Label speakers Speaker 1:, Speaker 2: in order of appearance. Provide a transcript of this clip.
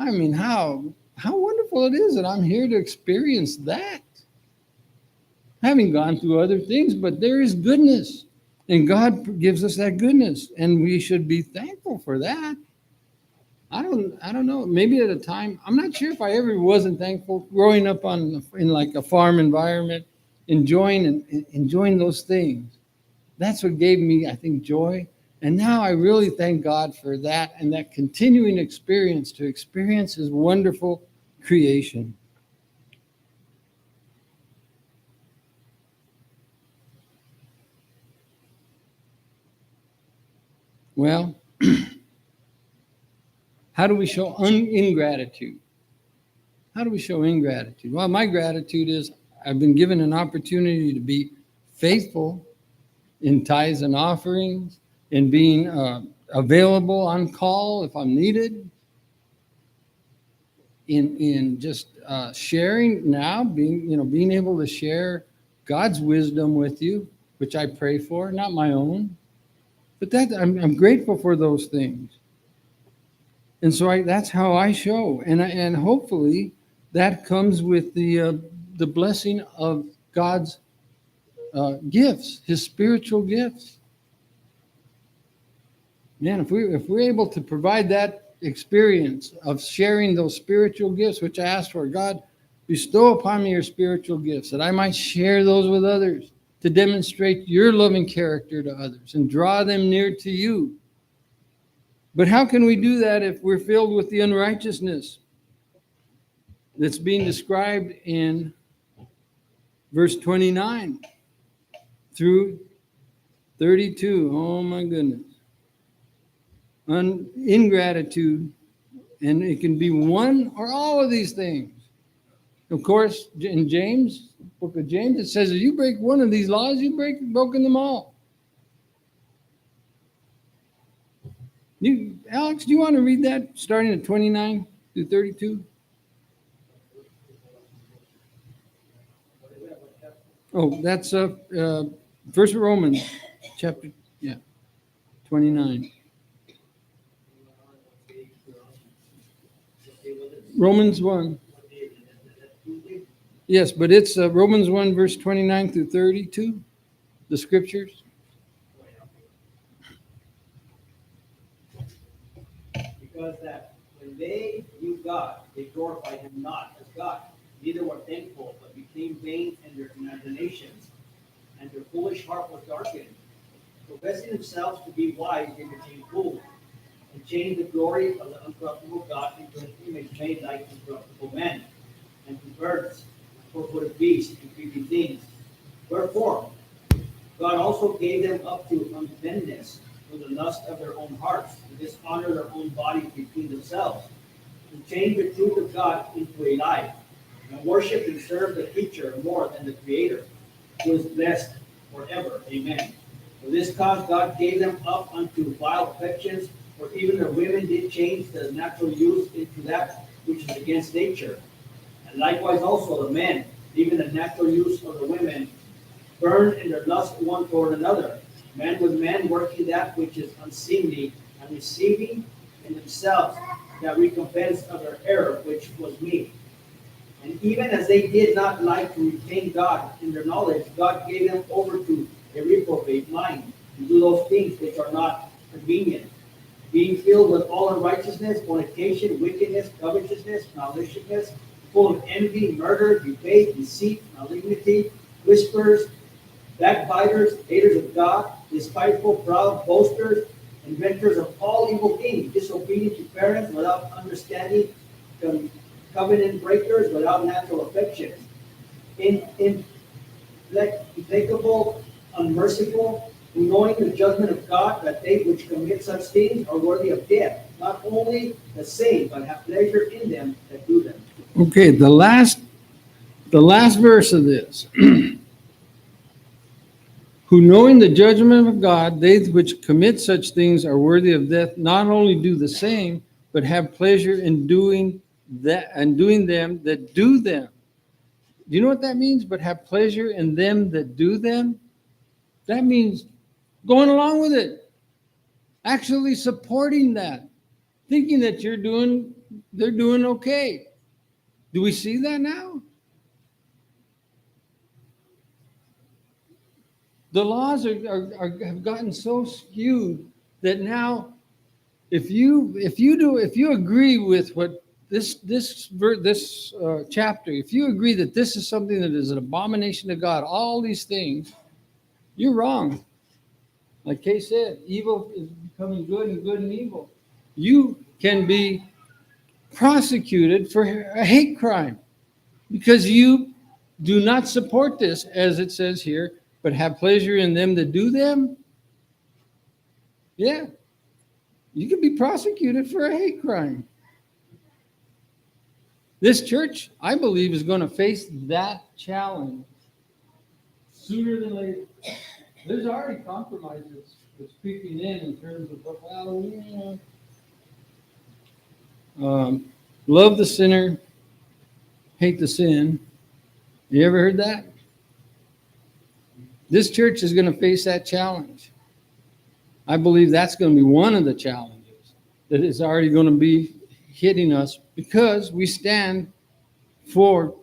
Speaker 1: I mean, how wonderful it is that I'm here to experience that. Having gone through other things, but there is goodness. And God gives us that goodness, and we should be thankful for that. I don't know. Maybe at a time, I'm not sure if I ever wasn't thankful growing up in like a farm environment, enjoying those things. That's what gave me, I think, joy. And now I really thank God for that and that continuing experience to experience His wonderful creation. Well, how do we show ingratitude? How do we show ingratitude? Well, my gratitude is I've been given an opportunity to be faithful in tithes and offerings, in being available on call if I'm needed, in just sharing now, being able to share God's wisdom with you, which I pray for, not my own. But that I'm grateful for those things, and so that's how I show, and hopefully that comes with the blessing of God's gifts, His spiritual gifts. Man, if we're able to provide that experience of sharing those spiritual gifts, which I asked for, God, bestow upon me your spiritual gifts, that I might share those with others, to demonstrate your loving character to others and draw them near to you. But how can we do that if we're filled with the unrighteousness that's being described in verse 29 through 32? Oh my goodness. Ingratitude, and it can be one or all of these things. Of course, in James, book of James, it says if you break one of these laws, broken them all. Alex, do you want to read that starting at 29 through 32? Oh, that's First Romans chapter 29. Romans 1. Yes, but it's Romans 1, verse 29 through 32, the scriptures.
Speaker 2: Because that when they knew God, they glorified Him not as God, neither were thankful, but became vain in their imaginations, and their foolish heart was darkened. Professing themselves to be wise, they became fools, and changed the glory of the uncorruptible God into an image made like incorruptible men, and to birds, four-footed beasts, and creeping things. Wherefore, God also gave them up to uncleanness through the lust of their own hearts, to dishonor their own bodies between themselves, to change the truth of God into a lie, and worship and serve the creature more than the Creator, who is blessed forever. Amen. For this cause God gave them up unto vile affections, for even the women did change the natural use into that which is against nature. And likewise also the men, even the natural use of the women, burned in their lust one toward another, man with man working that which is unseemly, and receiving in themselves that recompense of their error which was meet. And even as they did not like to retain God in their knowledge, God gave them over to a reprobate mind, to do those things which are not convenient, being filled with all unrighteousness, fornication, wickedness, covetousness, maliciousness, full of envy, murder, debate, deceit, malignity, whisperers, backbiters, haters of God, despiteful, proud, boasters, inventors of all evil things, disobedient to parents, without understanding, covenant breakers, without natural affections, implacable, unmerciful, who knowing the judgment of God, that they which commit such things are worthy of death, not only the same, but have pleasure in them that do them.
Speaker 1: Okay, the last verse of this. Who knowing the judgment of God, they which commit such things are worthy of death, not only do the same, but have pleasure in doing that and doing them that do them. Do you know what that means? But have pleasure in them that do them? That means going along with it, actually supporting that, thinking that you're doing they're doing okay. Do we see that now? The laws have gotten so skewed that now, if you agree with what this chapter, if you agree that this is something that is an abomination to God, all these things, you're wrong. Like Kay said, evil is becoming good and good and evil. You can be prosecuted for a hate crime because you do not support this, as it says here, but have pleasure in them that do them. Yeah, you can be prosecuted for a hate crime. This church, I believe, is going to face that challenge sooner than later. There's already compromises that's creeping in terms of, well, love the sinner, hate the sin. You ever heard that? This church is going to face that challenge. I believe that's going to be one of the challenges that is already going to be hitting us because we stand for